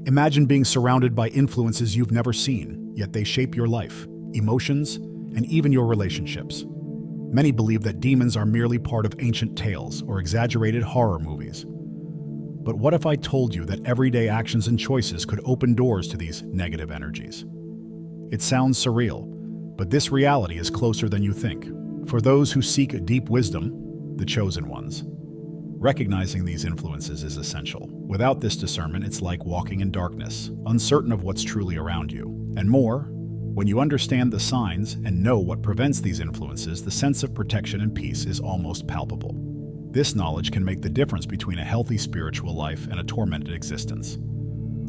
Imagine being surrounded by influences you've never seen, yet they shape your life, emotions, and even your relationships. Many believe that demons are merely part of ancient tales or exaggerated horror movies. But what if I told you that everyday actions and choices could open doors to these negative energies? It sounds surreal, but this reality is closer than you think. For those who seek deep wisdom, the chosen ones, recognizing these influences is essential. Without this discernment, it's like walking in darkness, uncertain of what's truly around you. And more, when you understand the signs and know what prevents these influences, the sense of protection and peace is almost palpable. This knowledge can make the difference between a healthy spiritual life and a tormented existence.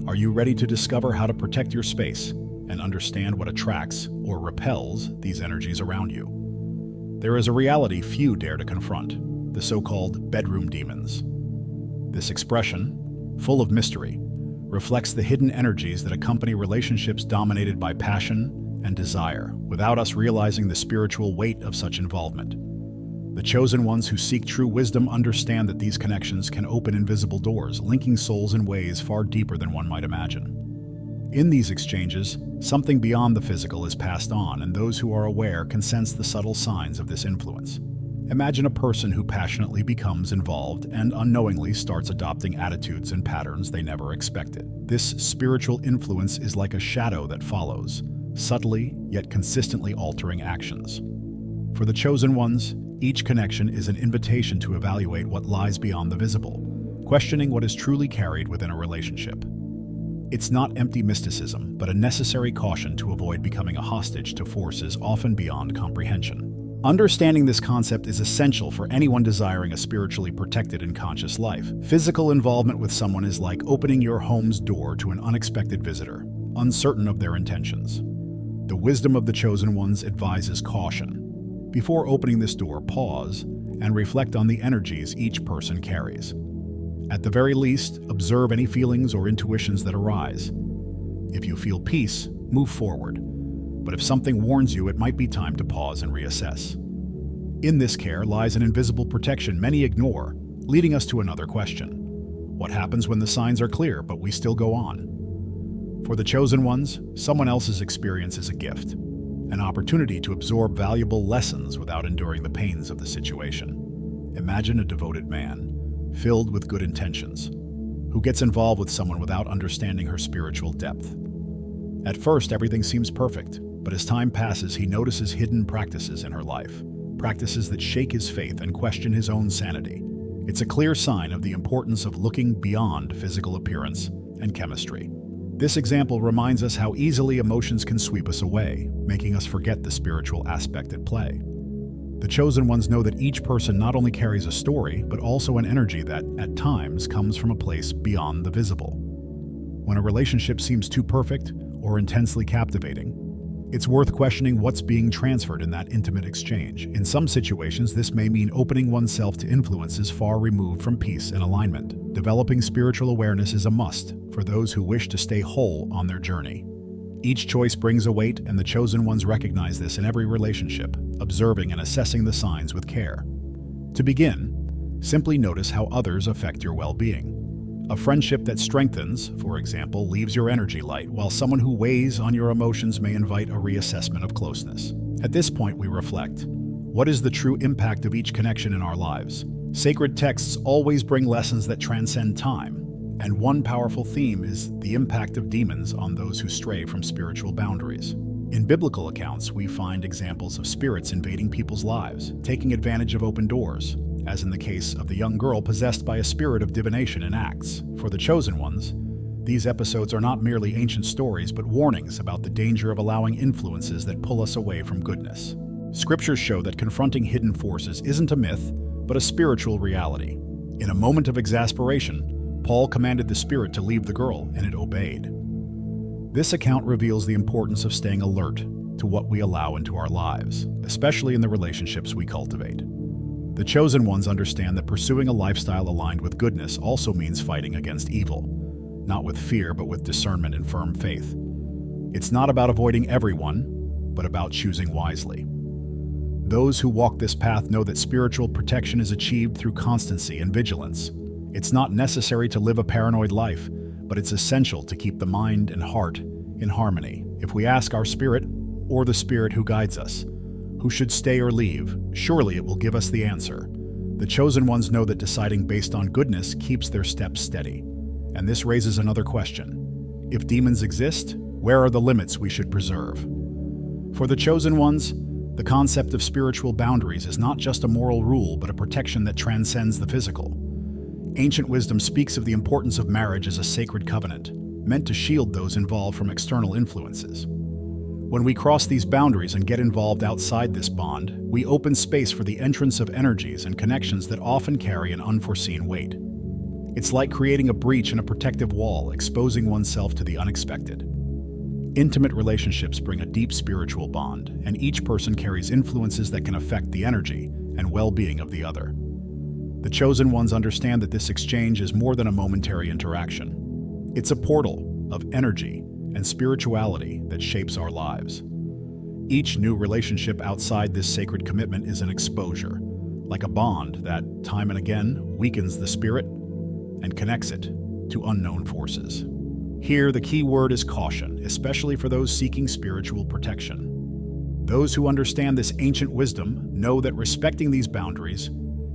Are you ready to discover how to protect your space and understand what attracts or repels these energies around you? There is a reality few dare to confront: the so-called bedroom demons. This expression, full of mystery, reflects the hidden energies that accompany relationships dominated by passion and desire, without us realizing the spiritual weight of such involvement. The chosen ones who seek true wisdom understand that these connections can open invisible doors, linking souls in ways far deeper than one might imagine. In these exchanges, something beyond the physical is passed on, and those who are aware can sense the subtle signs of this influence. Imagine a person who passionately becomes involved and unknowingly starts adopting attitudes and patterns they never expected. This spiritual influence is like a shadow that follows, subtly yet consistently altering actions. For the chosen ones, each connection is an invitation to evaluate what lies beyond the visible, questioning what is truly carried within a relationship. It's not empty mysticism, but a necessary caution to avoid becoming a hostage to forces often beyond comprehension. Understanding this concept is essential for anyone desiring a spiritually protected and conscious life. Physical involvement with someone is like opening your home's door to an unexpected visitor, uncertain of their intentions. The wisdom of the chosen ones advises caution. Before opening this door, pause and reflect on the energies each person carries. At the very least, observe any feelings or intuitions that arise. If you feel peace, move forward. But if something warns you, it might be time to pause and reassess. In this care lies an invisible protection many ignore, leading us to another question. What happens when the signs are clear, but we still go on? For the chosen ones, someone else's experience is a gift, an opportunity to absorb valuable lessons without enduring the pains of the situation. Imagine a devoted man, filled with good intentions, who gets involved with someone without understanding her spiritual depth. At first, everything seems perfect, but as time passes, he notices hidden practices in her life, practices that shake his faith and question his own sanity. It's a clear sign of the importance of looking beyond physical appearance and chemistry. This example reminds us how easily emotions can sweep us away, making us forget the spiritual aspect at play. The chosen ones know that each person not only carries a story, but also an energy that, at times, comes from a place beyond the visible. When a relationship seems too perfect or intensely captivating, it's worth questioning what's being transferred in that intimate exchange. In some situations, this may mean opening oneself to influences far removed from peace and alignment. Developing spiritual awareness is a must for those who wish to stay whole on their journey. Each choice brings a weight, and the chosen ones recognize this in every relationship, observing and assessing the signs with care. To begin, simply notice how others affect your well-being. A friendship that strengthens, for example, leaves your energy light, while someone who weighs on your emotions may invite a reassessment of closeness. At this point, we reflect. What is the true impact of each connection in our lives? Sacred texts always bring lessons that transcend time, and one powerful theme is the impact of demons on those who stray from spiritual boundaries. In biblical accounts, we find examples of spirits invading people's lives, taking advantage of open doors, as in the case of the young girl possessed by a spirit of divination in Acts. For the chosen ones, these episodes are not merely ancient stories, but warnings about the danger of allowing influences that pull us away from goodness. Scriptures show that confronting hidden forces isn't a myth, but a spiritual reality. In a moment of exasperation, Paul commanded the spirit to leave the girl, and it obeyed. This account reveals the importance of staying alert to what we allow into our lives, especially in the relationships we cultivate. The chosen ones understand that pursuing a lifestyle aligned with goodness also means fighting against evil, not with fear, but with discernment and firm faith. It's not about avoiding everyone, but about choosing wisely. Those who walk this path know that spiritual protection is achieved through constancy and vigilance. It's not necessary to live a paranoid life, but it's essential to keep the mind and heart in harmony. If we ask our spirit, or the spirit who guides us, who should stay or leave, surely it will give us the answer. The chosen ones know that deciding based on goodness keeps their steps steady. And this raises another question. If demons exist, where are the limits we should preserve? For the chosen ones, the concept of spiritual boundaries is not just a moral rule, but a protection that transcends the physical. Ancient wisdom speaks of the importance of marriage as a sacred covenant, meant to shield those involved from external influences. When we cross these boundaries and get involved outside this bond, we open space for the entrance of energies and connections that often carry an unforeseen weight. It's like creating a breach in a protective wall, exposing oneself to the unexpected. Intimate relationships bring a deep spiritual bond, and each person carries influences that can affect the energy and well-being of the other. The chosen ones understand that this exchange is more than a momentary interaction. It's a portal of energy and spirituality that shapes our lives. Each new relationship outside this sacred commitment is an exposure, like a bond that, time and again, weakens the spirit and connects it to unknown forces. Here, the key word is caution, especially for those seeking spiritual protection. Those who understand this ancient wisdom know that respecting these boundaries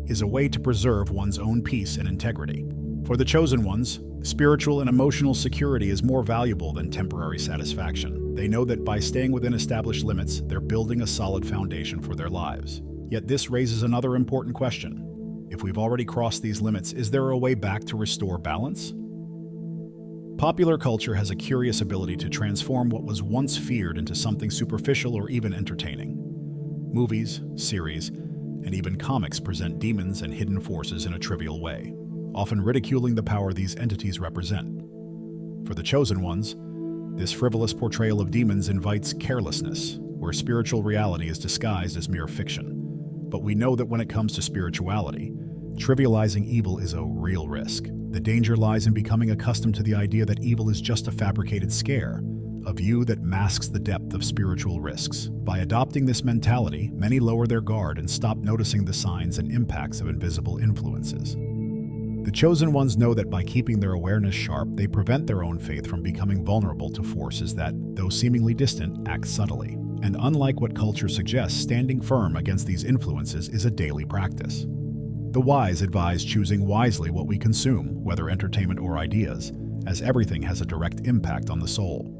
is a way to preserve one's own peace and integrity. For the chosen ones, spiritual and emotional security is more valuable than temporary satisfaction. They know that by staying within established limits, they're building a solid foundation for their lives. Yet this raises another important question. If we've already crossed these limits, is there a way back to restore balance? Popular culture has a curious ability to transform what was once feared into something superficial or even entertaining. Movies, series, and even comics present demons and hidden forces in a trivial way, often ridiculing the power these entities represent. For the chosen ones, this frivolous portrayal of demons invites carelessness, where spiritual reality is disguised as mere fiction. But we know that when it comes to spirituality, trivializing evil is a real risk. The danger lies in becoming accustomed to the idea that evil is just a fabricated scare, a view that masks the depth of spiritual risks. By adopting this mentality, many lower their guard and stop noticing the signs and impacts of invisible influences. The chosen ones know that by keeping their awareness sharp, they prevent their own faith from becoming vulnerable to forces that, though seemingly distant, act subtly. And unlike what culture suggests, standing firm against these influences is a daily practice. The wise advise choosing wisely what we consume, whether entertainment or ideas, as everything has a direct impact on the soul.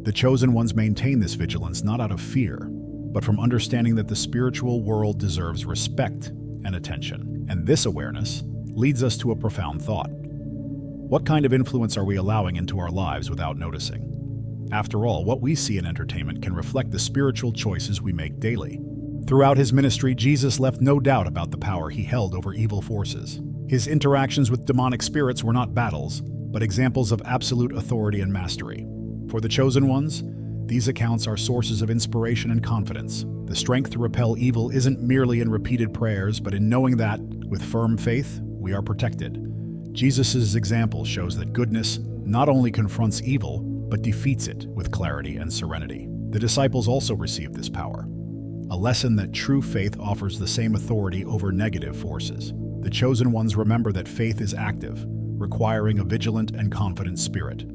The chosen ones maintain this vigilance not out of fear, but from understanding that the spiritual world deserves respect and attention. And this awareness leads us to a profound thought. What kind of influence are we allowing into our lives without noticing? After all, what we see in entertainment can reflect the spiritual choices we make daily. Throughout his ministry, Jesus left no doubt about the power he held over evil forces. His interactions with demonic spirits were not battles, but examples of absolute authority and mastery. For the chosen ones, these accounts are sources of inspiration and confidence. The strength to repel evil isn't merely in repeated prayers, but in knowing that, with firm faith, we are protected. Jesus' example shows that goodness not only confronts evil, but defeats it with clarity and serenity. The disciples also received this power, a lesson that true faith offers the same authority over negative forces. The chosen ones remember that faith is active, requiring a vigilant and confident spirit.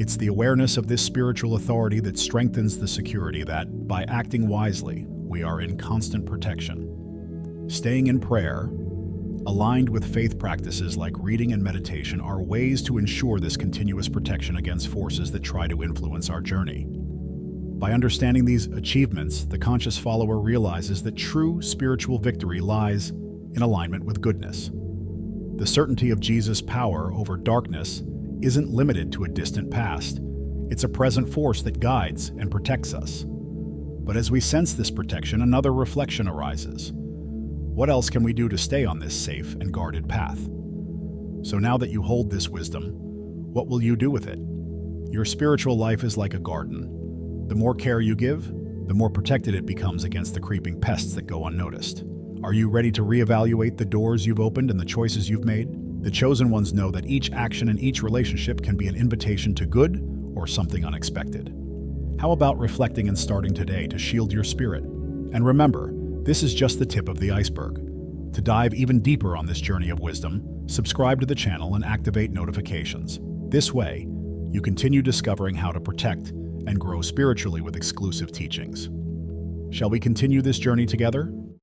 It's the awareness of this spiritual authority that strengthens the security that, by acting wisely, we are in constant protection. Staying in prayer, aligned with faith practices like reading and meditation, are ways to ensure this continuous protection against forces that try to influence our journey. By understanding these achievements, the conscious follower realizes that true spiritual victory lies in alignment with goodness. The certainty of Jesus' power over darkness isn't limited to a distant past. It's a present force that guides and protects us. But as we sense this protection, another reflection arises. What else can we do to stay on this safe and guarded path? So now that you hold this wisdom, what will you do with it? Your spiritual life is like a garden. The more care you give, the more protected it becomes against the creeping pests that go unnoticed. Are you ready to reevaluate the doors you've opened and the choices you've made? The chosen ones know that each action and each relationship can be an invitation to good or something unexpected. How about reflecting and starting today to shield your spirit? And remember, this is just the tip of the iceberg. To dive even deeper on this journey of wisdom, subscribe to the channel and activate notifications. This way, you continue discovering how to protect and grow spiritually with exclusive teachings. Shall we continue this journey together?